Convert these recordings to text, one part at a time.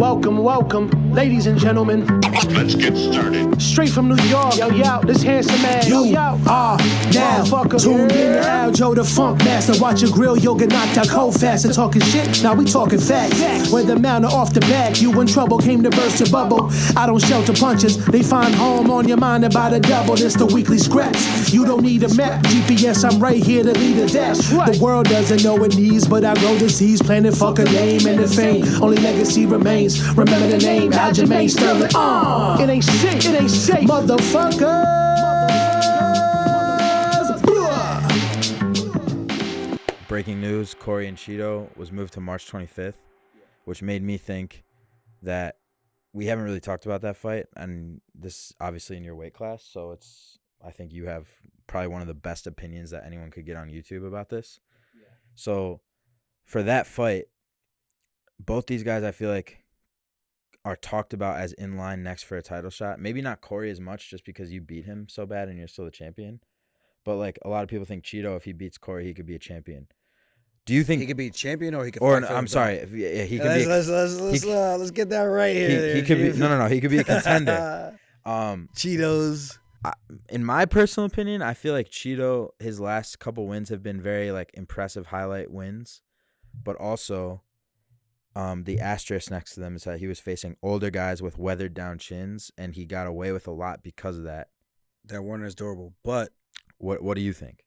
Welcome, ladies and gentlemen. Let's get started. Straight from New York, yo, this handsome man, yo. Now, tuned in to Aljo, the funk master. Watch your grill, you'll get knocked out cold fast. And talking shit, now we talking facts. Whether mount or off the back, you in trouble, came to burst your bubble. I don't shelter punches, they find home on your mind about a double. This the weekly scraps. You don't need a map, GPS, I'm right here to lead it that. The world doesn't know it needs, but I grow the seeds, planted fucking name and the fame. Only legacy remains. Remember the name, Aljamain Sterling. It ain't safe, motherfuckers. Breaking news, Cory and Chito was moved to March 25th, which made me think that we haven't really talked about that fight, and this obviously in your weight class, so I think you have probably one of the best opinions that anyone could get on YouTube about this. Yeah. So for that fight, both these guys I feel like are talked about as in line next for a title shot. Maybe not Cory as much just because you beat him so bad and you're still the champion. But like a lot of people think Chito, if he beats Cory, he could be a champion. Do you think he could be a champion or he could? Or I'm sorry, he could be. Let's get that right here. He could be. No. He could be a contender. Cheetos. In my personal opinion, I feel like Chito, his last couple wins have been very like impressive highlight wins, but also. The asterisk next to them is that he was facing older guys with weathered down chins, and he got away with a lot because of that. That weren't as durable. But what do you think?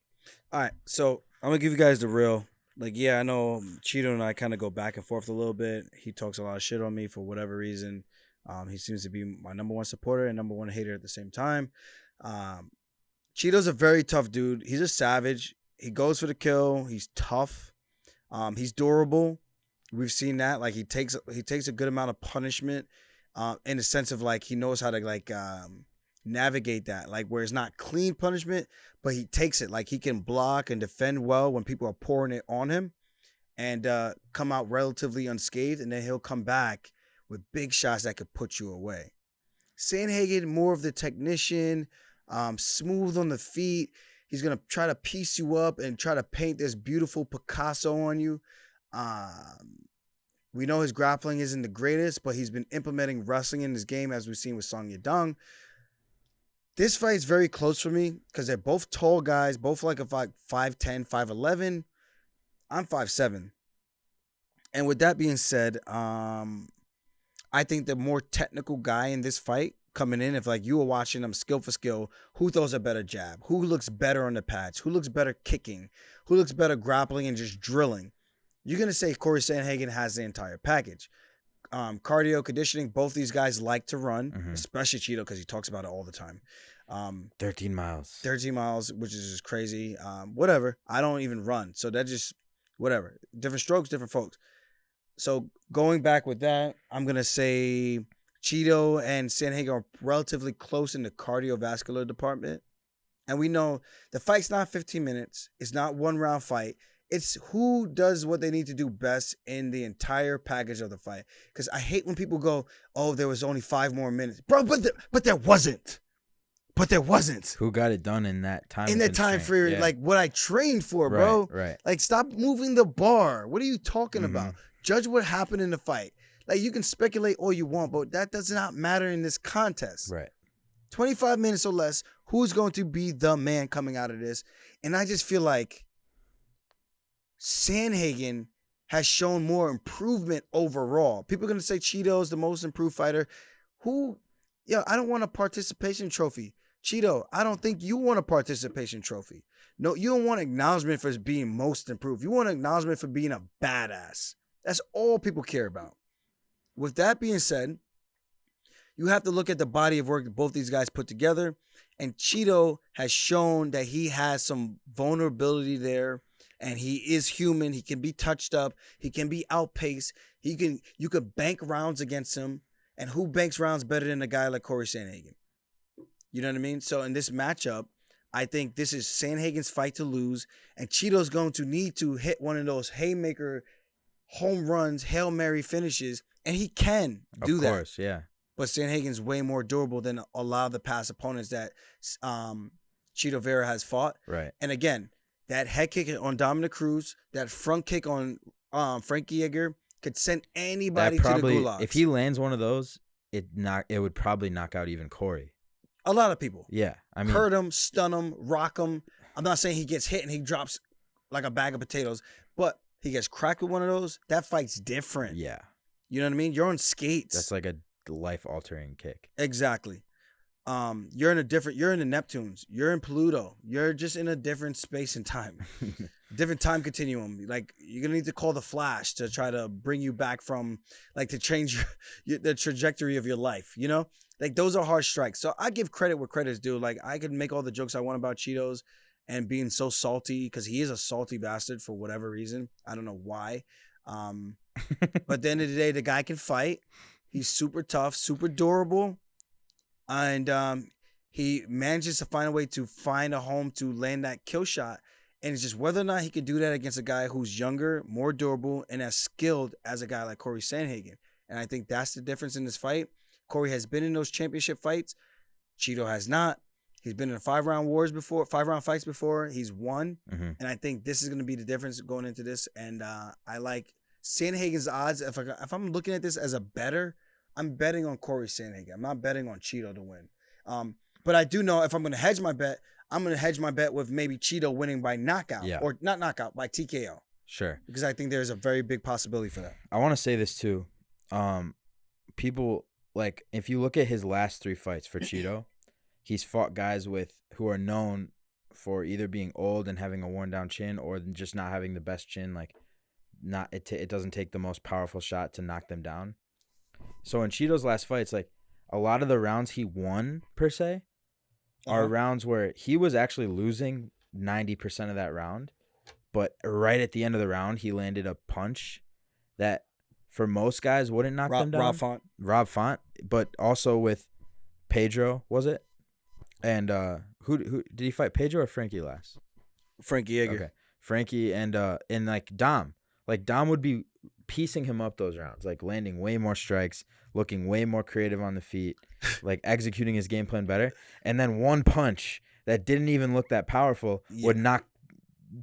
All right, so I'm gonna give you guys the real. Like, yeah, I know Chito and I kind of go back and forth a little bit. He talks a lot of shit on me for whatever reason. He seems to be my number one supporter and number one hater at the same time. Chito's a very tough dude. He's a savage. He goes for the kill. He's tough. He's durable. We've seen that. Like he takes a good amount of punishment, in the sense of like he knows how to like navigate that. Like where it's not clean punishment, but he takes it. Like he can block and defend well when people are pouring it on him, and come out relatively unscathed. And then he'll come back with big shots that could put you away. Sandhagen, more of the technician, smooth on the feet. He's gonna try to piece you up and try to paint this beautiful Picasso on you. We know his grappling isn't the greatest, but he's been implementing wrestling in his game, as we've seen with Song Yadong. This fight's very close for me because they're both tall guys, both like a 5'10", 5'11". I'm 5'7". And with that being said, I think the more technical guy in this fight coming in, if like you were watching them skill for skill, who throws a better jab? Who looks better on the pads? Who looks better kicking? Who looks better grappling and just drilling? You're going to say Cory Sandhagen has the entire package. Cardio, conditioning, both these guys like to run, especially Chito because he talks about it all the time. 13 miles. 13 miles, which is just crazy. Whatever. I don't even run. So that just, whatever. Different strokes, different folks. So going back with that, I'm going to say Chito and Sandhagen are relatively close in the cardiovascular department. And we know the fight's not 15 minutes. It's not one round fight. It's who does what they need to do best in the entire package of the fight. Because I hate when people go, oh, there was only 5 more minutes. Bro, but there wasn't. But there wasn't. Who got it done in that time? In that time for like what I trained for, bro. Right. Like, stop moving the bar. What are you talking about? Judge what happened in the fight. Like, you can speculate all you want, but that does not matter in this contest. Right. 25 minutes or less, who's going to be the man coming out of this? And I just feel like Sandhagen has shown more improvement overall. People are going to say Chito's the most improved fighter. I don't want a participation trophy. Chito, I don't think you want a participation trophy. No, you don't want acknowledgement for being most improved. You want acknowledgement for being a badass. That's all people care about. With that being said, you have to look at the body of work that both these guys put together. And Chito has shown that he has some vulnerability there. And he is human. He can be touched up. He can be outpaced. You could bank rounds against him. And who banks rounds better than a guy like Cory Sandhagen? You know what I mean? So in this matchup, I think this is Sandhagen's fight to lose. And Chito's going to need to hit one of those haymaker home runs, Hail Mary finishes. And he can do that. Of course, yeah. But Sandhagen's way more durable than a lot of the past opponents that Chito Vera has fought. Right. And again, that head kick on Dominic Cruz, that front kick on Frankie Edgar, could send That anybody to the probably, gulags. if he lands one of those, it would probably knock out even Cory. A lot of people. Yeah, I mean, Hurt him, stun him, rock him. I'm not saying he gets hit and he drops like a bag of potatoes, but he gets cracked with one of those. That fight's different. yeah, You know what I mean? You're on skates. that's like a life-altering kick. Exactly. You're in the Neptunes. You're in Pluto. You're just in a different space and time. Different time continuum. Like, you're gonna need to call the Flash to try to bring you back from, like, to change the trajectory of your life. You know, like, those are hard strikes. So I give credit where credit's due. Like, I could make all the jokes I want about Cheetos and being so salty, because he is a salty bastard for whatever reason. I don't know why. But at the end of the day, the guy can fight. He's super tough, super durable, and he manages to find a way to find a home to land that kill shot. And it's just whether or not he could do that against a guy who's younger, more durable, and as skilled as a guy like Cory Sandhagen. And I think that's the difference in this fight. Cory has been in those championship fights. Chito has not. He's been in 5-round fights before. He's won. Mm-hmm. And I think this is going to be the difference going into this. And I like Sandhagen's odds. If I'm looking at this as a bettor, I'm betting on Cory Sandhagen. I'm not betting on Chito to win. But I do know if I'm going to hedge my bet, I'm going to hedge my bet with maybe Chito winning by knockout. Yeah. Or not knockout, by TKO. Sure. Because I think there's a very big possibility for that. I want to say this too. People, like, if you look at his last 3 fights for Chito, he's fought guys who are known for either being old and having a worn down chin, or just not having the best chin. Like, it doesn't take the most powerful shot to knock them down. So in Chito's last fights, like, a lot of the rounds he won per se are rounds where he was actually losing 90% of that round, but right at the end of the round he landed a punch that for most guys wouldn't knock them down. Rob Font, but also with Pedro, was it? And who did he fight? Pedro or Frankie last? Frankie Yeager. Okay, Frankie and like Dom. Like, Dom would be piecing him up those rounds, like landing way more strikes, looking way more creative on the feet, like executing his game plan better. And then one punch that didn't even look that powerful would knock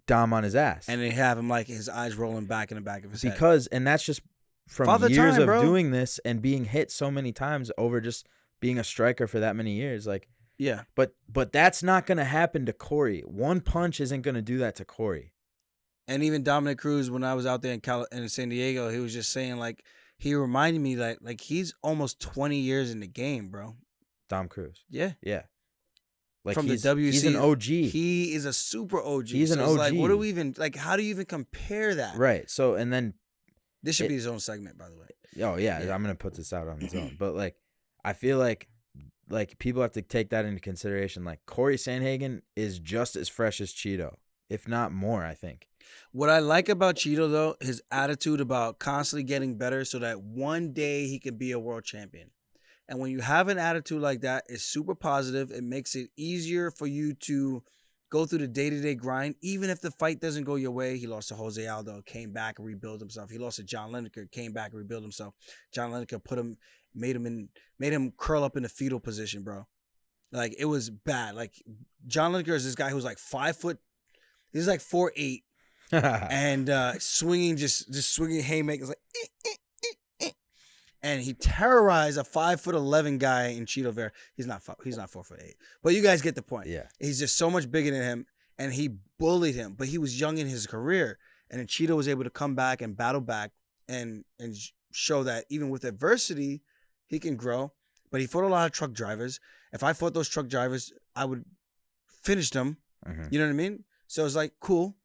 Dom on his ass. And they have him like his eyes rolling back in the back of his head. And that's just from years of doing this and being hit so many times over just being a striker for that many years. Like, yeah. But that's not going to happen to Cory. One punch isn't going to do that to Cory. And even Dominic Cruz, when I was out there in San Diego, he was just saying, like, he reminded me that, like, he's almost 20 years in the game, bro. Dom Cruz. Yeah. Yeah. Like, from the WC. He's an OG. He is a super OG. He's an OG. Like, what do we even, like, how do you even compare that? Right. So, and then. This should be his own segment, by the way. Oh, yeah. I'm going to put this out on its own. But, like, I feel like people have to take that into consideration. Like, Cory Sandhagen is just as fresh as Chito, if not more, I think. What I like about Chito, though, his attitude about constantly getting better so that one day he can be a world champion. And when you have an attitude like that, it's super positive. It makes it easier for you to go through the day-to-day grind, even if the fight doesn't go your way. He lost to Jose Aldo, came back and rebuilt himself. He lost to John Lineker, came back and rebuilt himself. John Lineker made him curl up in the fetal position, bro. Like, it was bad. Like, John Lineker is this guy who's like 5 foot. He's like 4'8", and swinging haymakers like. And he terrorized a 5'11" guy in Chito Vera. He's not 4'8", but you guys get the point. Yeah, he's just so much bigger than him, and he bullied him. But he was young in his career, and then Chito was able to come back and battle back and show that even with adversity, he can grow. But he fought a lot of truck drivers. If I fought those truck drivers, I would finish them. Mm-hmm. You know what I mean? So it's like, cool.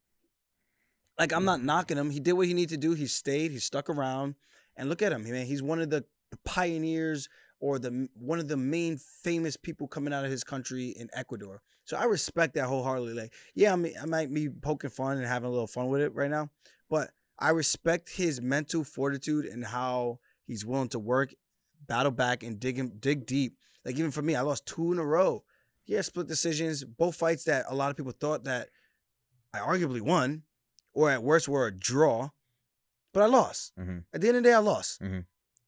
Like, I'm not knocking him. He did what he needed to do. He stayed. He stuck around. And look at him, man. He's one of the pioneers or one of the main famous people coming out of his country in Ecuador. So I respect that wholeheartedly. Like, yeah, I might be poking fun and having a little fun with it right now, but I respect his mental fortitude and how he's willing to work, battle back, and dig deep. Like, even for me, I lost 2 in a row. Yeah, split decisions, both fights that a lot of people thought that I arguably won, or at worst were a draw. But I lost. Mm-hmm. At the end of the day, I lost. Mm-hmm.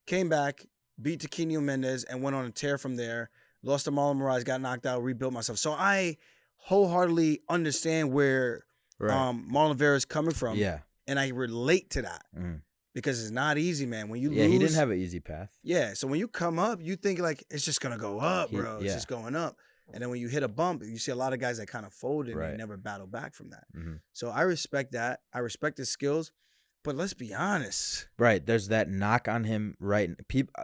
Came back, beat Taquinho Mendez, and went on a tear from there. Lost to Marlon Moraes, got knocked out, rebuilt myself. So I wholeheartedly understand where Marlon Vera is coming from. Yeah. And I relate to that. Mm-hmm. because it's not easy, man. When you Yeah, lose, he didn't have an easy path. yeah. So when you come up, you think like it's just gonna go up, He- bro. It's yeah. just going up. And then when you hit a bump, you see a lot of guys that kind of fold and they Right. never battle back from that. hmm So I respect that. I respect his skills, but let's be honest. Right. There's that knock on him. Right.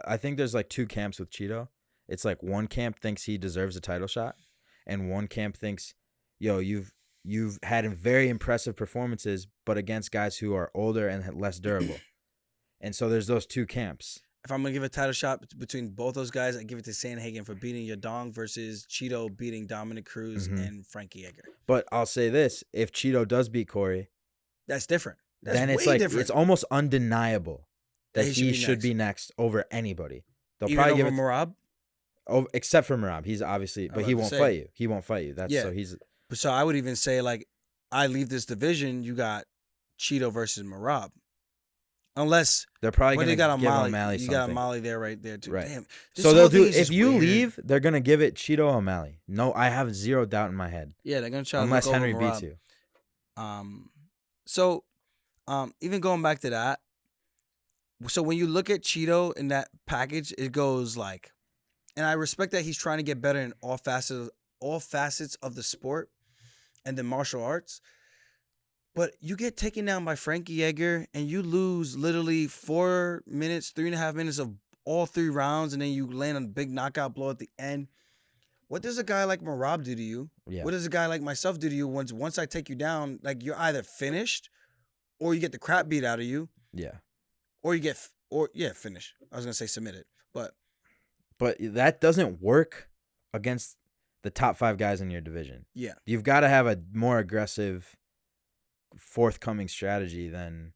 I think there's like two camps with Chito. It's like one camp thinks he deserves a title shot, and one camp thinks, yo, you've had very impressive performances, but against guys who are older and less durable. And so there's those two camps. If I'm gonna give a title shot between both those guys, I give it to Sandhagen for beating Yadong versus Chito beating Dominic Cruz Mhm. and Frankie Edgar. But I'll say this: if Chito does beat Corey, That's different. That's then it's way like different. it's almost undeniable that That he should be next over anybody. They'll Even probably over give it Marab. over, except for Merab. He's obviously, but about he to won't say. fight you. He won't fight you. That's Yeah. so he's So I would even say like I leave this division. You got Chito versus Marab, unless they're probably when gonna they got give O'Malley, O'Malley you something. got O'Malley there right there too. Right. Damn. This So whole they'll thing do is if just you weird. leave, they're gonna give it Chito O'Malley. No, I have zero doubt in my head. Yeah, they're gonna try Unless to look Henry over beats Marab. you. So, even going back to that, so when you look at Chito in that package, it goes like, and I respect that he's trying to get better in all facets of the sport and the martial arts. But you get taken down by Frankie Edgar and you lose literally 4 minutes, 3.5 minutes of all 3 rounds, and then you land a big knockout blow at the end. What does a guy like Marab do to you? Yeah. What does a guy like myself do to you once I take you down? Like you're either finished, or you get the crap beat out of you, Yeah. or you get finish. I was gonna say submitted, but But that doesn't work against the top 5 guys in your division. yeah, You've got to have a more aggressive, forthcoming strategy than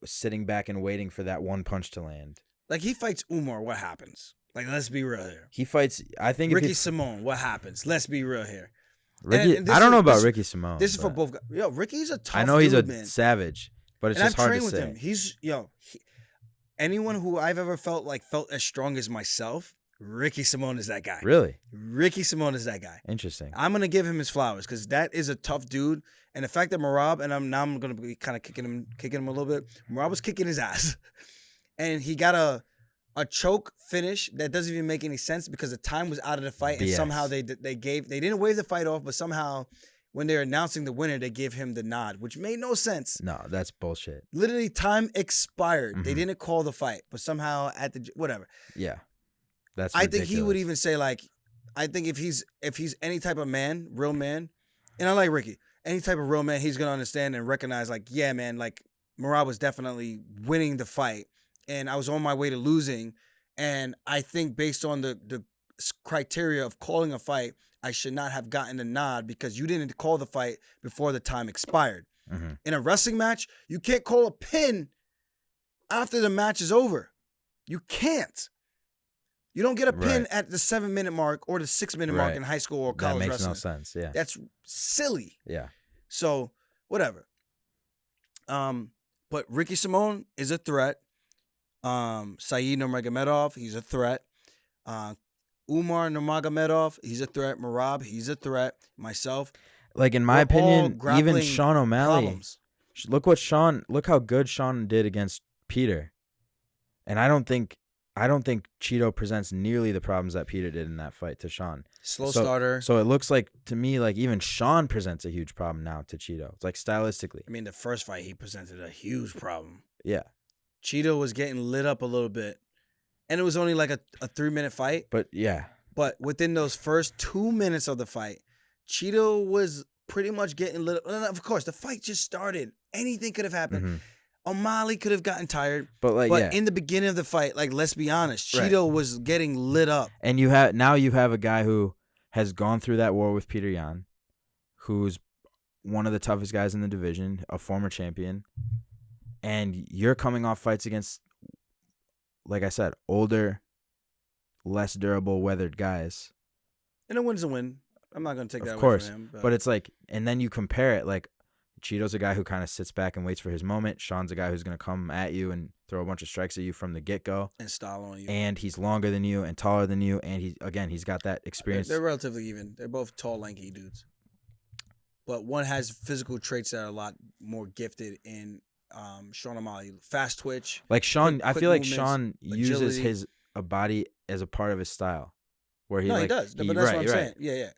sitting back and waiting for that one punch to land. like he fights Umar. What happens? Like let's be real here. He fights. I think Ricky if Simone. What happens? Let's be real here. Ricky, and this I don't is- know about this- Ricky Simone. This is for but both guys. Yo, Ricky's a tough I know he's dude, a man. savage, but it's And just I've hard to trained with say. him. He's anyone who I've ever felt as strong as myself. Ricky Simone is that guy. Really Ricky Simone is that guy. interesting. I'm gonna give him his flowers because that is a tough dude. And the fact that Marab and I'm gonna be kind of kicking him a little bit. Marab was kicking his ass, and he got a choke finish that doesn't even make any sense because the time was out of the fight, and BS. somehow they didn't wave the fight off, but somehow when they're announcing the winner, they gave him the nod, which made no sense. No, that's bullshit. Literally, time expired. They Mhm. didn't call the fight, but somehow whatever. Yeah, that's. I think he would ridiculous. even say like, I think if he's any type of man, real man, and I like Ricky, any type of real man, he's gonna understand and recognize like, yeah, man, like Marab was definitely winning the fight, and I was on my way to losing, and I think based on the criteria of calling a fight, I should not have gotten the nod because you didn't call the fight before the time expired. Mhm. In a wrestling match, you can't call a pin after the match is over. You can't. You don't get a pin Right. at the 7-minute mark or the 6-minute mark Right. in high school or That college makes wrestling. no sense. Yeah, That's silly. yeah. So, whatever. But Ricky Simone is a threat. Saeed Nurmagomedov, he's a threat. Umar Nurmagomedov, he's a threat. Marab, he's a threat. Myself, Like in my We're all opinion, even grappling Sean O'Malley. problems. Look how good Sean did against Peter, and I don't think Chito presents nearly the problems that Peter did in that fight to Sean. Slow starter. So it looks like to me like even Sean presents a huge problem now to Chito. It's like stylistically. I mean, the first fight he presented a huge problem. Yeah, Chito was getting lit up a little bit, and it was only like a 3-minute fight. but yeah, But within those first 2 minutes of the fight, Chito was pretty much getting lit up. And of course, the fight just started. Anything could have happened. mhm. O'Malley could have gotten tired. but like But yeah, in the beginning of the fight, like let's be honest, Right. Chito was getting lit up. and you have a guy who has gone through that war with Peter Yan, who's one of the toughest guys in the division, a former champion, and you're coming off fights against, like I said, older, less durable, weathered guys. And a win's a win. I'm not going to take that Of away course, from him. but it's like, and then you compare it, like Cheeto's a guy who kind of sits back and waits for his moment. Sean's a guy who's going to come at you and throw a bunch of strikes at you from the get-go. and style on you. And he's longer than you and taller than you, and he's got that They're, experience. they're relatively even. They're both tall, lanky dudes. But one has physical traits that are a lot more gifted in Sean O'Malley. Fast twitch. Like Sean, I quick feel like movements, Sean uses agility. his body as a part of his style, where he No, like he does. But he- that's right, what I'm right. saying. Yeah.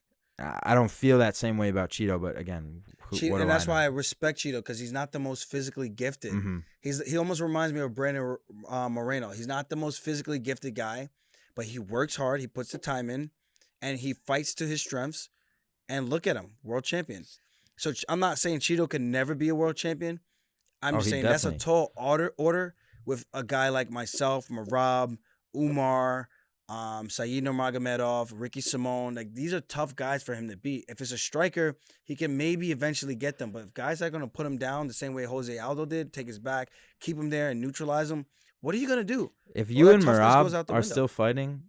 I don't feel that same way about Cheeto, but again, what And do that's I why I know? respect Cheeto because he's not the most physically gifted. Mhm. He almost reminds me of Brandon Moreno. He's not the most physically gifted guy, but he works hard. He puts the time in, and he fights to his strengths. And look at him, world champion. So I'm not saying Cheeto can never be a world champion. I'm just he saying that's a definitely- tall order with a guy like myself, Marab, Umar, Saeed Nurmagomedov, Ricky Simone. Like these are tough guys for him to beat. If it's a striker, he can maybe eventually get them. But if guys are going to put him down the same way Jose Aldo did, take his back, keep him there and neutralize him, what are you going to do? If All you that and toughness goes Marab out the are window. still fighting,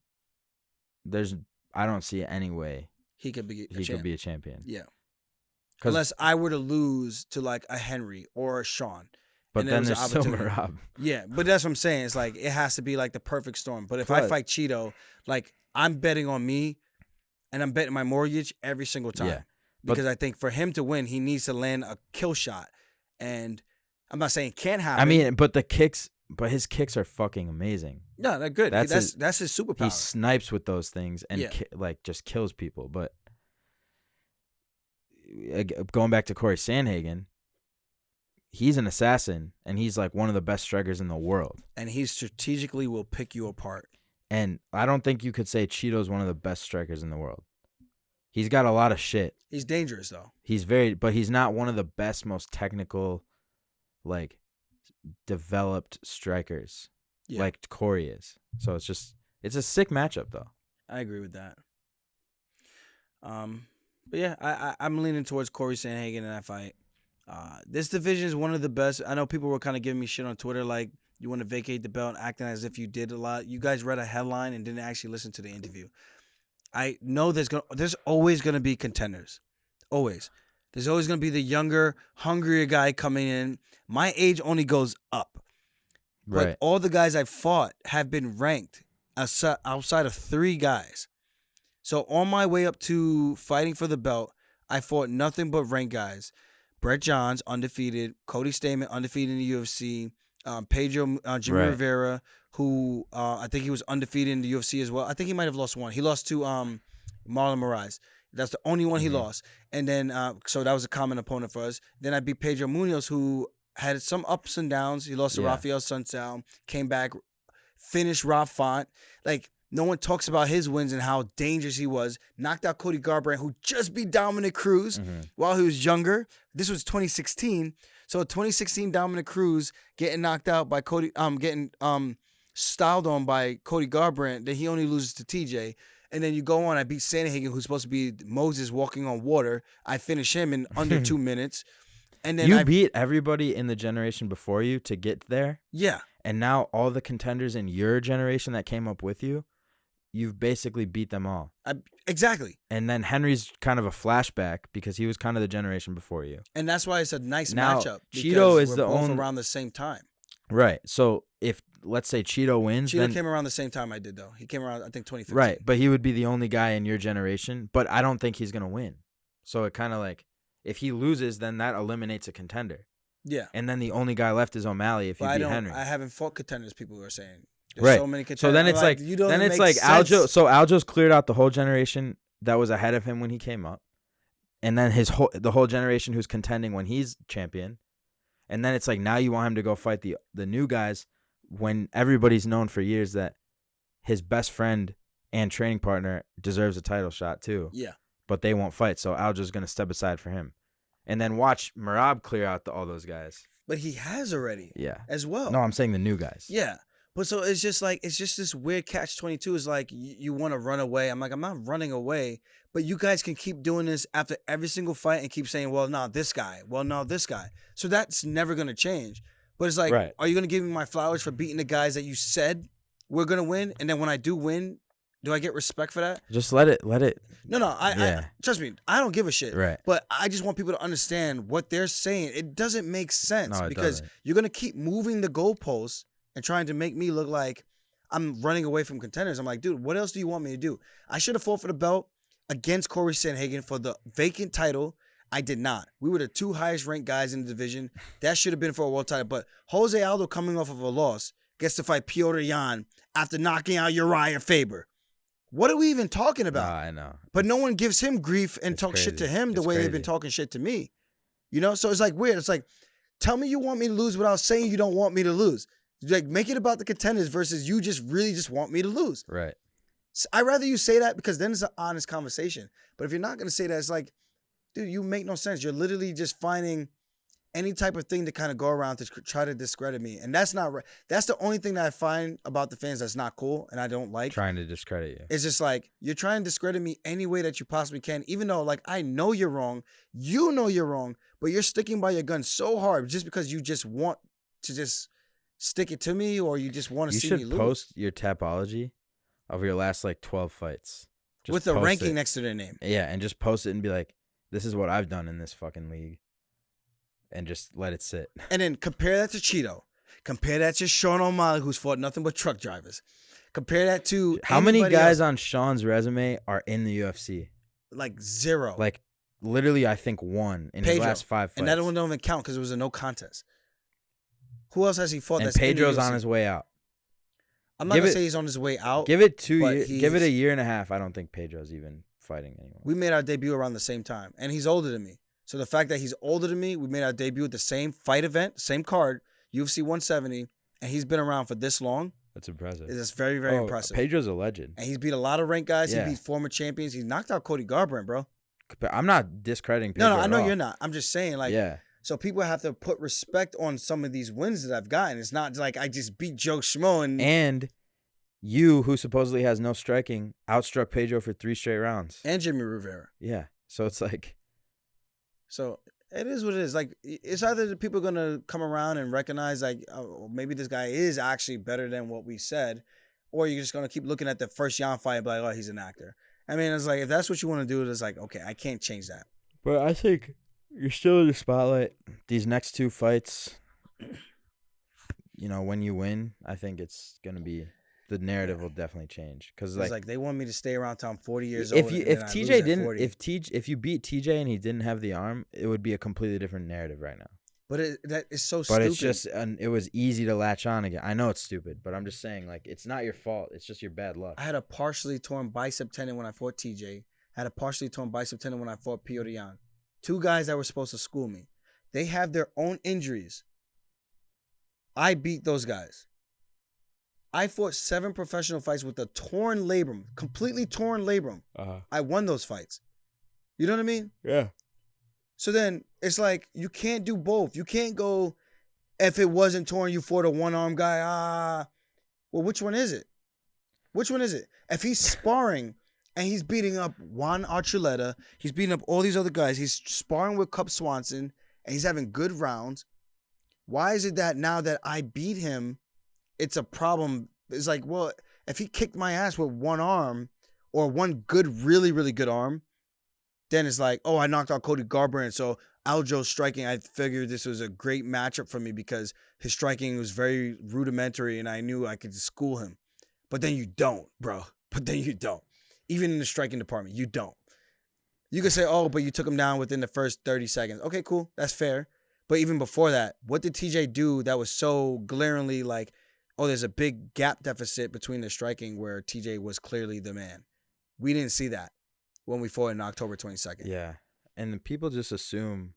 I don't see any way He could be he could be a champion. Yeah. 'Cause- Unless I were to lose to like a Henry or a Sean. But and then was an there's still opportunity. Marab. Yeah, but that's what I'm saying. It's like it has to be like the perfect storm. But if I But- fight Cheeto, like I'm betting on me and I'm betting my mortgage every single time. Yeah, but- Because I think for him to win, he needs to land a kill shot. And I'm not saying it can't happen. I mean, but his kicks are fucking amazing. no, they're good. that's That's his He superpower. snipes with those things and Yeah. like just kills people. But going back to Cory Sandhagen, he's an assassin and he's like one of the best strikers in the world. And he strategically will pick you apart. And I don't think you could say Cheeto's one of the best strikers in the world. He's got a lot of shit. He's dangerous though. But he's not one of the best, most technical, like developed strikers Yeah. like Cory is. So it's a sick matchup though. I agree with that. But yeah, I'm leaning towards Cory Sandhagen in that fight. This division is one of the best. I know people were kind of giving me shit on Twitter, like you want to vacate the belt, acting as if you did a lot. You guys read a headline and didn't actually listen to the interview. I know there's always gonna be contenders, always. There's always gonna be the younger, hungrier guy coming in. My age only goes up. But Right. all the guys I've fought have been ranked outside of 3 guys. So on my way up to fighting for the belt, I fought nothing but ranked guys. Brett Johns, undefeated. Cody Stamen, undefeated in the UFC. Pedro Jimmy Right. Rivera, who I think he was undefeated in the UFC as well. I think he might have lost one. He lost to Marlon Moraes. That's the only one he lost. And then, so that was a common opponent for us. Then I beat Pedro Munoz, who had some ups and downs. He lost to Yeah. Rafael Sunsao, came back, finished Rob Font. Like, no one talks about his wins and how dangerous he was. Knocked out Cody Garbrandt, who just beat Dominic Cruz while he was younger. This was 2016. So 2016 Dominic Cruz getting knocked out by Cody, getting styled on by Cody Garbrandt. Then he only loses to TJ. And then you go on, I beat Sandhagen, who's supposed to be Moses walking on water. I finish him in under 2 minutes. And then You beat everybody in the generation before you to get there. yeah. And now all the contenders in your generation that came up with you, you've basically beat them all. Exactly. And then Henry's kind of a flashback because he was kind of the generation before you. And that's why it's a nice Now, matchup. Cheeto because is we're the both only- around the same time. Right. So if, let's say, Cheeto wins, Cheeto then came around the same time I did, though. He came around, I think, 2015. right. But he would be the only guy in your generation. But I don't think he's going to win. So it kind of like, if he loses, then that eliminates a contender. Yeah. And then the only guy left is O'Malley if you But beat Henry. I haven't fought contenders, people were saying. There's Right. so many contenders. So then I'm it's like, you don't then even it's make like sense. Aljo. So Aljo's cleared out the whole generation that was ahead of him when he came up, and then the whole generation who's contending when he's champion, and then it's like now you want him to go fight the new guys when everybody's known for years that his best friend and training partner deserves a title shot too. Yeah. But they won't fight, so Aljo's gonna step aside for him, and then watch Marab clear out all those guys. But he has already. Yeah. As well. No, I'm saying the new guys. Yeah. But so it's just this weird catch-22 is like you want to run away. I'm like, I'm not running away, but you guys can keep doing this after every single fight and keep saying, well, no, this guy. Well, no, this guy. So that's never going to change. But it's like, Right. Are you going to give me my flowers for beating the guys that you said we're going to win? And then when I do win, do I get respect for that? Just let it. No, Yeah. I trust me, I don't give a shit. Right. But I just want people to understand what they're saying. It doesn't make sense No, it because doesn't. you're going to keep moving the goalposts and trying to make me look like I'm running away from contenders. I'm like, dude, what else do you want me to do? I should have fought for the belt against Cory Sandhagen for the vacant title. I did not. We were the 2 highest ranked guys in the division. That should have been for a world title. But Jose Aldo, coming off of a loss, gets to fight Piotr Jan after knocking out Uriah Faber. What are we even talking about? Nah, I know. But no one gives him grief and It's talks shit to crazy. him the It's way they've crazy. been talking shit to me. You know? So it's like weird. It's like, tell me you want me to lose without saying you don't want me to lose. Like, make it about the contenders versus you just really just want me to lose. Right. I'd rather you say that because then it's an honest conversation. But if you're not going to say that, it's like, dude, you make no sense. You're literally just finding any type of thing to kind of go around to try to discredit me. And that's not right. That's the only thing that I find about the fans that's not cool and I don't like. Trying to discredit you. It's just like, you're trying to discredit me any way that you possibly can, even though, like, I know you're wrong. You know you're wrong, but you're sticking by your gun so hard just because you just want to just stick it to me or you just want to You see me should lose. post your tapology of your last like 12 fights. Just With the post ranking it. next to their name. Yeah, and just post it and be like, this is what I've done in this fucking league. And just let it sit. And then compare that to Chito. Compare that to Sean O'Malley, who's fought nothing but truck drivers. Compare that to How many anybody guys else. on Sean's resume are in the UFC? Like 0. Like, literally, I think 1 in his Pedro. last 5 fights. And that one don't even count because it was a no contest. Who else has he fought And that's in the Pedro's UFC? on his way out. I'm not Give going it- to say he's on his way out. Give it 2 but years. Give it a he's- year and a half. I don't think Pedro's even fighting anymore. We made our debut around the same time. And he's older than me. So the fact that he's older than me, we made our debut at the same fight event, same card, UFC 170, and he's been around for this long. That's impressive. It's very, very impressive. Pedro's a legend. And he's beat a lot of ranked guys. Yeah. He beat former champions. He knocked out Cody Garbrandt, bro. I'm not discrediting Pedro. No, I at know all. you're not. I'm just saying, like, Yeah. so people have to put respect on some of these wins that I've gotten. It's not like I just beat Joe Schmo And you, who supposedly has no striking, outstruck Pedro for 3 straight rounds. and Jimmy Rivera. Yeah. So it's like, So it is what it is. Like, it's either the people going to come around and recognize, like, oh, maybe this guy is actually better than what we said, or you're just going to keep looking at the first Jan fight and be like, oh, he's an actor. I mean, it's like, if that's what you want to do, it's like, okay, I can't change that. but I think you're still in the spotlight. These next 2 fights, you know, when you win, I think it's going to be, the narrative will definitely change. Because, It's like they want me to stay around till I'm 40 years old. if and if then I TJ lose at didn't 40. if you beat TJ and he didn't have the arm, it would be a completely different narrative right now. But that is so But stupid. it's just it was easy to latch on again. I know it's stupid, but I'm just saying, like, it's not your fault. It's just your bad luck. I had a partially torn bicep tendon when I fought TJ. I had a partially torn bicep tendon when I fought Piotr Jan. 2 guys that were supposed to school me. They have their own injuries. I beat those guys. I fought 7 professional fights with a torn labrum, completely torn labrum. I won those fights. You know what I mean? Yeah. So then it's like, you can't do both. You can't go, if it wasn't torn, you fought a one-arm guy. Well, which one is it? Which one is it? If he's sparring and he's beating up Juan Archuleta, he's beating up all these other guys, he's sparring with Cub Swanson, and he's having good rounds, why is it that now that I beat him, it's a problem? It's like, well, if he kicked my ass with one arm or one good, really, really good arm, then it's like, oh, I knocked out Cody Garbrandt, so Aljo's striking, I figured this was a great matchup for me because his striking was very rudimentary and I knew I could school him. But then you don't, bro. But then you don't. Even in the striking department, you don't. You could say, oh, but you took him down within the first 30 seconds. Okay, cool. That's fair. But even before that, what did TJ do that was so glaringly like, oh, there's a big gap deficit between the striking where TJ was clearly the man? We didn't see that when we fought on October 22nd. Yeah. And the people just assume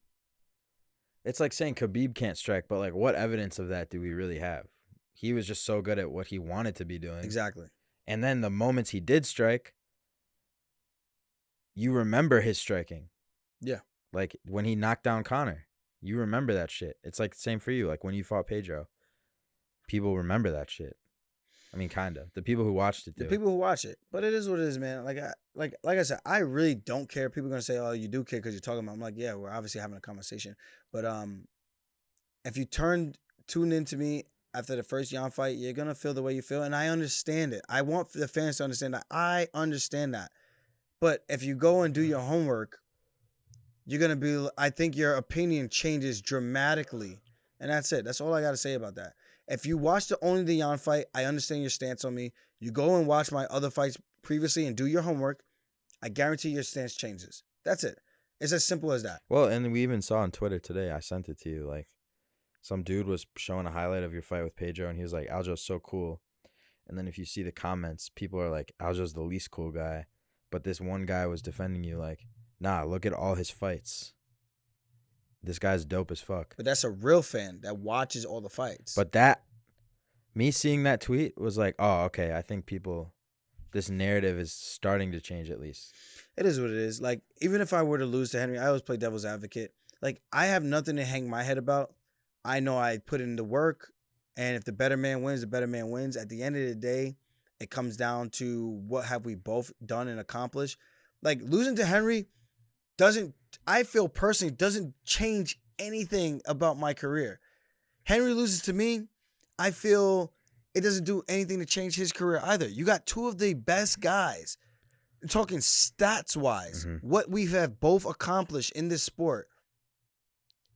it's like saying Khabib can't strike, but like, what evidence of that do we really have? He was just so good at what he wanted to be doing. Exactly. And then the moments he did strike, you remember his striking. Yeah. Like when he knocked down Conor, you remember that shit. It's like the same for you. Like when you fought Pedro, people remember that shit. I mean, kind of. The people who watched it do. The people who watch it. But it is what it is, man. Like I said, I really don't care. People are going to say, oh, you do care because you're talking about. I'm like, yeah, we're obviously having a conversation. But if you tune into me after the first Jan fight, you're going to feel the way you feel. And I understand it. I want the fans to understand that. I understand that. But if you go and do your homework, you're going to be, I think your opinion changes dramatically. And that's it. That's all I got to say about that. If you watch only the Jan fight, I understand your stance on me. You go and watch my other fights previously and do your homework, I guarantee your stance changes. That's it. It's as simple as that. Well, and we even saw on Twitter today, I sent it to you, like, some dude was showing a highlight of your fight with Pedro, and he was like, Aljo's so cool. And then if you see the comments, people are like, Aljo's the least cool guy. But this one guy was defending you like, nah, look at all his fights. This guy's dope as fuck. But that's a real fan that watches all the fights. But me seeing that tweet was like, oh, okay, I think this narrative is starting to change at least. It is what it is. Like, even if I were to lose to Henry, I always play devil's advocate. Like, I have nothing to hang my head about. I know I put in the work, and if the better man wins, the better man wins. At the end of the day, it comes down to what have we both done and accomplished. Like, losing to Henry I feel personally, doesn't change anything about my career. Henry loses to me, I feel it doesn't do anything to change his career either. You got two of the best guys. I'm talking stats-wise, what we have both accomplished in this sport.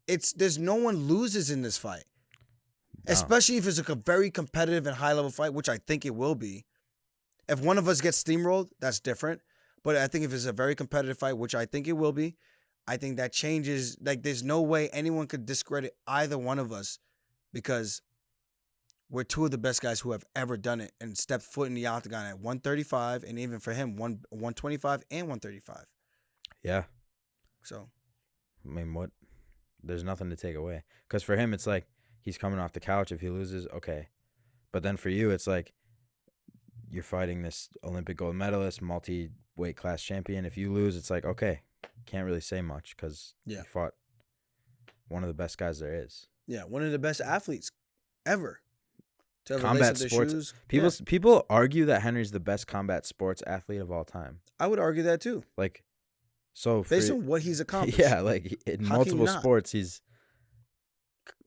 There's no one loses in this fight. No. Especially if it's like a very competitive and high-level fight, which I think it will be. If one of us gets steamrolled, that's different. But I think if it's a very competitive fight, which I think it will be, I think that changes. Like, there's no way anyone could discredit either one of us because we're two of the best guys who have ever done it and stepped foot in the octagon at 135, and even for him, 125 and 135. Yeah. So, I mean, what? There's nothing to take away. Because for him, it's like he's coming off the couch. If he loses, okay. But then for you, it's like you're fighting this Olympic gold medalist, multi-weight class champion. If you lose, it's like, okay, can't really say much because you fought one of the best guys there is. Yeah, one of the best athletes ever. To ever Combat lace up sports. shoes. People argue that Henry's the best combat sports athlete of all time. I would argue that too. Like, so based on what he's accomplished. Yeah, like in multiple sports, he's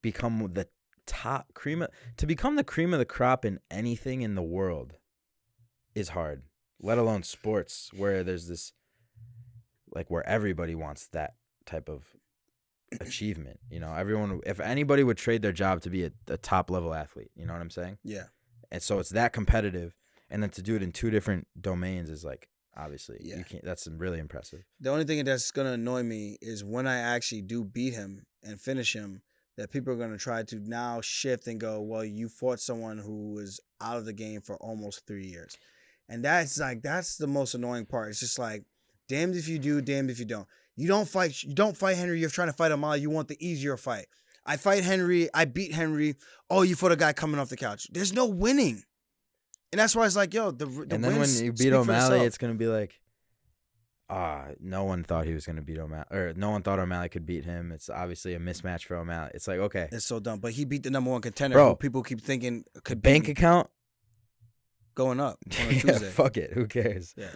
become the top cream. To become the cream of the crop in anything in the world is hard, let alone sports where there's this, like, where everybody wants that type of achievement. You know, everyone, if anybody would trade their job to be a top level athlete, you know what I'm saying? Yeah. And so it's that competitive, and then to do it in two different domains is like, obviously, you can't. That's really impressive. The only thing that's gonna annoy me is when I actually do beat him and finish him, that people are gonna try to now shift and go, well, you fought someone who was out of the game for almost 3 years. And that's the most annoying part. It's just like, damned if you do, damned if you don't. You don't fight Henry, you're trying to fight Amala, you want the easier fight. I fight Henry, I beat Henry, oh, you fought a guy coming off the couch. There's no winning. And that's why it's like, yo, the and then when you beat O'Malley, it's going to be like, no one thought he was going to beat O'Malley, or no one thought O'Malley could beat him. It's obviously a mismatch for O'Malley. It's like, okay. It's so dumb. But he beat the number one contender, bro, who people keep thinking could bank account going up on a Tuesday. Fuck it. Who cares? Yeah.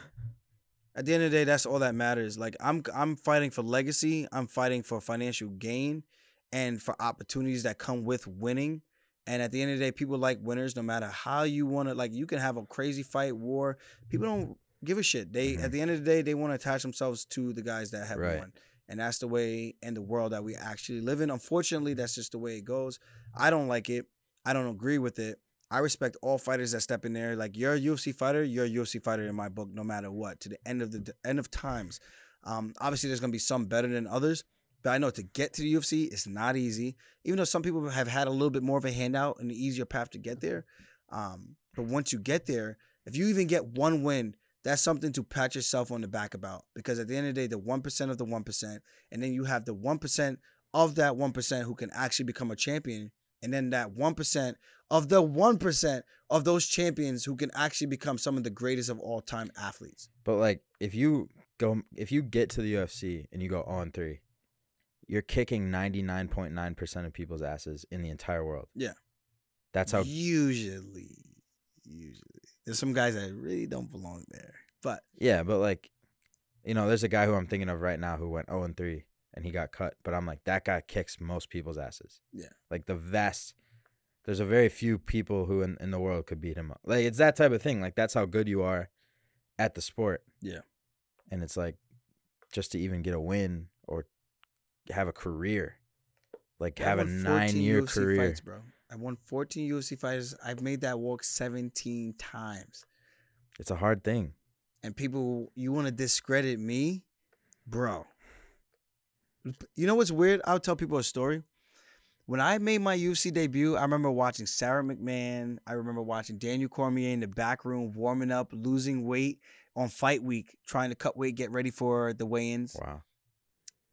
At the end of the day, that's all that matters. Like, I'm fighting for legacy. I'm fighting for financial gain and for opportunities that come with winning. And at the end of the day, people like winners no matter how you want to. Like, you can have a crazy fight, war. People don't give a shit. They At the end of the day, they want to attach themselves to the guys that have won. And that's the way in the world that we actually live in. Unfortunately, that's just the way it goes. I don't like it. I don't agree with it. I respect all fighters that step in there. Like, you're a UFC fighter. You're a UFC fighter in my book, no matter what, to the end of times. Obviously, there's going to be some better than others. But I know to get to the UFC, it's not easy. Even though some people have had a little bit more of a handout and an easier path to get there. But once you get there, if you even get one win, that's something to pat yourself on the back about. Because at the end of the day, the 1% of the 1%, and then you have the 1% of that 1% who can actually become a champion. And then that 1% of the 1% of those champions who can actually become some of the greatest of all time athletes. But like, if you get to the UFC and you go 0-3, you're kicking 99.9% of people's asses in the entire world. Yeah. That's how usually there's some guys that really don't belong there. But yeah, but like, you know, there's a guy who I'm thinking of right now who went 0-3 and he got cut, but I'm like, that guy kicks most people's asses. Yeah. Like, there's a very few people who in the world could beat him up. Like, it's that type of thing. Like, that's how good you are at the sport. Yeah. And it's like, just to even get a win or have a career, like have a 9-year UFC career. Fights, bro. I won 14 UFC fights. I've made that walk 17 times. It's a hard thing. And people, you want to discredit me? Bro. You know what's weird? I'll tell people a story. When I made my UFC debut, I remember watching Sarah McMahon. I remember watching Daniel Cormier in the back room warming up, losing weight on fight week, trying to cut weight, get ready for the weigh-ins. Wow.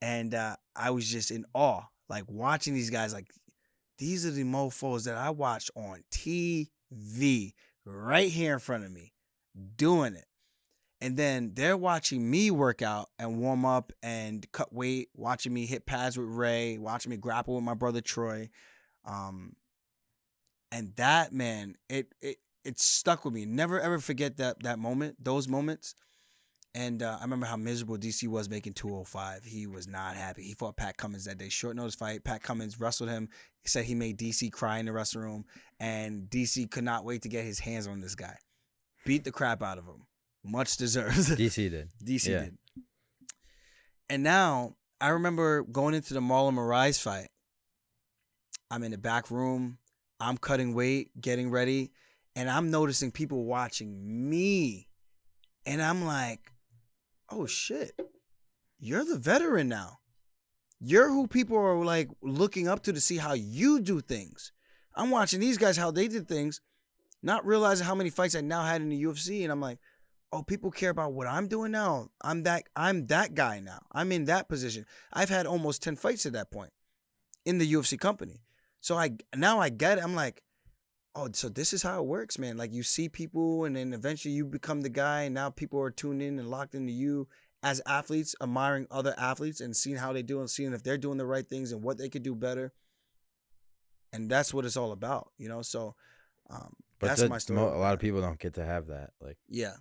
And I was just in awe, like watching these guys. Like, these are the mofos that I watched on TV right here in front of me doing it. And then they're watching me work out and warm up and cut weight, watching me hit pads with Ray, watching me grapple with my brother Troy. And that, man, it stuck with me. Never ever forget that moment, those moments. And I remember how miserable DC was making 205. He was not happy. He fought Pat Cummins that day. Short notice fight. Pat Cummins wrestled him. He said he made DC cry in the wrestling room. And DC could not wait to get his hands on this guy. Beat the crap out of him. Much deserved. DC did. DC did. And now, I remember going into the Marlon Moraes fight. I'm in the back room. I'm cutting weight, getting ready. And I'm noticing people watching me. And I'm like, oh, shit. You're the veteran now. You're who people are, like, looking up to see how you do things. I'm watching these guys, how they did things, not realizing how many fights I now had in the UFC. And I'm like, oh, people care about what I'm doing now. I'm that guy now. I'm in that position. I've had almost 10 fights at that point in the UFC company. So now I get it. I'm like, oh, so this is how it works, man. Like, you see people and then eventually you become the guy, and now people are tuned in and locked into you as athletes, admiring other athletes and seeing how they do and seeing if they're doing the right things and what they could do better. And that's what it's all about, you know? So that's my story. A lot of people don't get to have that. Like, yeah.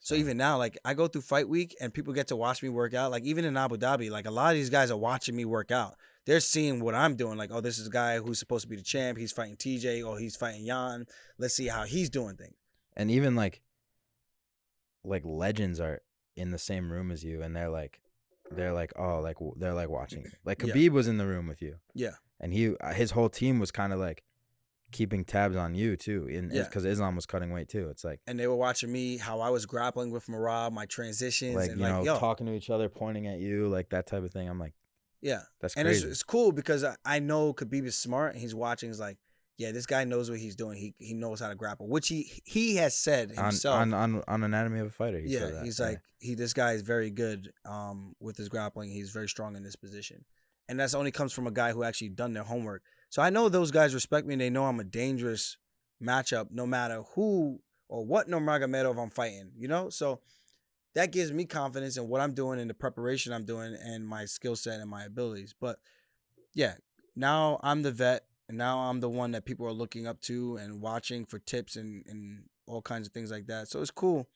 So even now, like, I go through fight week and people get to watch me work out. Like, even in Abu Dhabi, like, a lot of these guys are watching me work out. They're seeing what I'm doing. Like, oh, this is a guy who's supposed to be the champ. He's fighting TJ. Or he's fighting Jan. Let's see how he's doing things. and even like legends are in the same room as you, and they're like watching you. Like Khabib was in the room with you. Yeah. And his whole team was kind of like keeping tabs on you too, because Islam was cutting weight too. It's like, and they were watching me, how I was grappling with Marab, my transitions, like, and you know, talking to each other, pointing at you, like that type of thing. I'm like, yeah, that's crazy. And it's cool because I know Khabib is smart, and he's watching. He's like, yeah, this guy knows what he's doing. He knows how to grapple, which he has said himself on Anatomy of a Fighter. He said that. He's like, this guy is very good with his grappling. He's very strong in this position, and that's only comes from a guy who actually done their homework. So I know those guys respect me, and they know I'm a dangerous matchup, no matter who or what Nurmagomedov I'm fighting. You know, so that gives me confidence in what I'm doing and the preparation I'm doing and my skill set and my abilities. But yeah, now I'm the vet. And now I'm the one that people are looking up to and watching for tips and all kinds of things like that. So it's cool.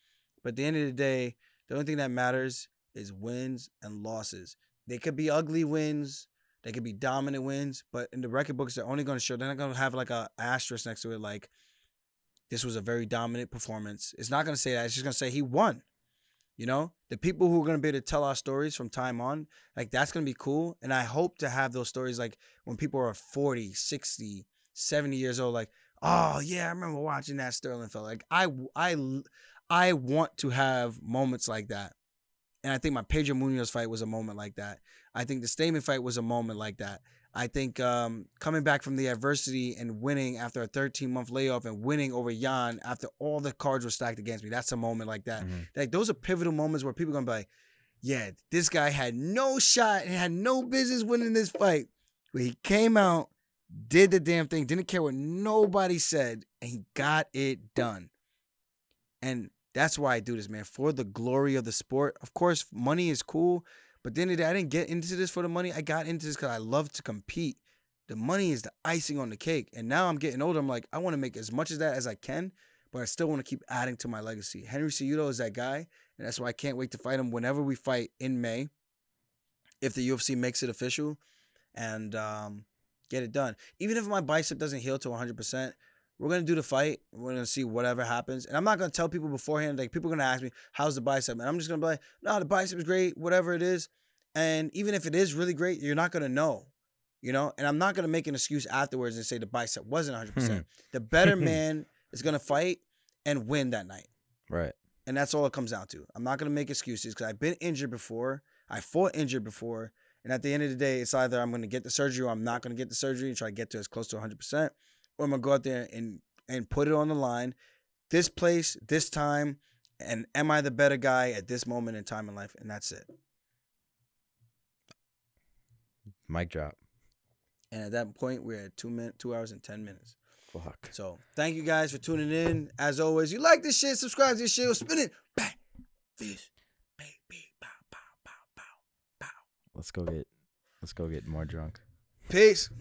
But at the end of the day, the only thing that matters is wins and losses. They could be ugly wins. They could be dominant wins. But in the record books, they're only going to show, they're not going to have like a asterisk next to it like, this was a very dominant performance. It's not going to say that. It's just going to say he won. You know, the people who are going to be able to tell our stories from time on, like, that's going to be cool. And I hope to have those stories, like, when people are 40, 60, 70 years old, like, oh, yeah, I remember watching that Sterling fight. Like, I want to have moments like that. And I think my Pedro Munoz fight was a moment like that. I think the Stamen fight was a moment like that. I think coming back from the adversity and winning after a 13-month layoff and winning over Jan after all the cards were stacked against me, that's a moment like that. Mm-hmm. Like, those are pivotal moments where people are going to be like, yeah, this guy had no shot and had no business winning this fight. But he came out, did the damn thing, didn't care what nobody said, and he got it done. And that's why I do this, man, for the glory of the sport. Of course, money is cool. But then I didn't get into this for the money. I got into this because I love to compete. The money is the icing on the cake. And now I'm getting older. I'm like, I want to make as much of that as I can, but I still want to keep adding to my legacy. Henry Cejudo is that guy, and that's why I can't wait to fight him whenever we fight in May, if the UFC makes it official, and get it done. Even if my bicep doesn't heal to 100%, we're going to do the fight. We're going to see whatever happens. And I'm not going to tell people beforehand. Like, people are going to ask me, how's the bicep? And I'm just going to be like, no, the bicep is great, whatever it is. And even if it is really great, you're not going to know, you know? And I'm not going to make an excuse afterwards and say the bicep wasn't 100%. The better man is going to fight and win that night. Right. And that's all it comes down to. I'm not going to make excuses because I've been injured before. I fought injured before. And at the end of the day, it's either I'm going to get the surgery or I'm not going to get the surgery and try to get to as close to 100%, or I'm going to go out there and put it on the line. This place, this time, and am I the better guy at this moment in time in life? And that's it. Mic drop. And at that point, we're at 2 hours and 10 minutes. Fuck. So thank you guys for tuning in. As always, you like this shit, subscribe to this shit, spin it. Bang. Fish. Baby. Bow, bow, bow, bow, bow. Let's go get more drunk. Peace.